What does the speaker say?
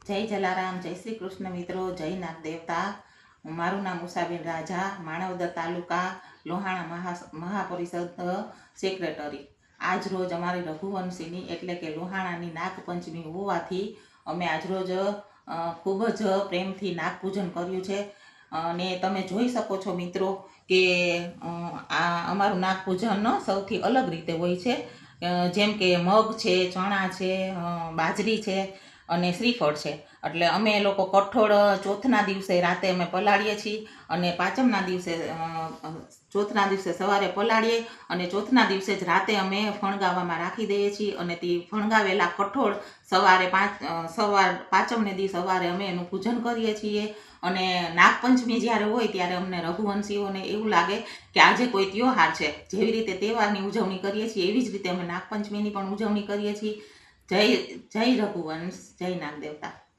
જય જલારામ, જય શ્રી કૃષ્ણ મિત્રો, જય નાગ દેવતા. મારું નામ ઉષાબેન રાજા, માનવદર તાલુકા, લોહાણા મહાપરિષદ સેક્રેટરી. આજ રોજ અમારી રઘુવંશીની એટલે કે લોહાણાની નાગપંચમી હોવાથી અમે આજરોજ ખૂબ જ પ્રેમથી નાગપૂજન કર્યું છે. અને તમે જોઈ શકો છો મિત્રો કે આ અમારું નાગપૂજન સૌથી અલગ રીતે હોય છે. જેમ કે મગ છે, ચણા છે, બાજરી છે અને શ્રીફળ છે. એટલે અમે લોકો કઠોળ ચોથના દિવસે રાતે અમે પલાળીએ છીએ અને પાંચમના દિવસે ચોથના દિવસે સવારે પલાળીએ અને ચોથના દિવસે જ રાતે અમે ફણગાવામાં રાખી દઈએ છીએ. અને તે ફણગાવેલા કઠોળ સવારે પાંચમને દી સવારે અમે એનું પૂજન કરીએ છીએ. અને નાગપંચમી જ્યારે હોય ત્યારે અમને રઘુવંશીઓને એવું લાગે કે આજે કોઈ ત્યોહાર છે. જેવી રીતે તહેવારની ઉજવણી કરીએ છીએ એવી જ રીતે અમે નાગપંચમીની પણ ઉજવણી કરીએ છીએ. જય રઘુવંશ, જય નાગ દેવતા.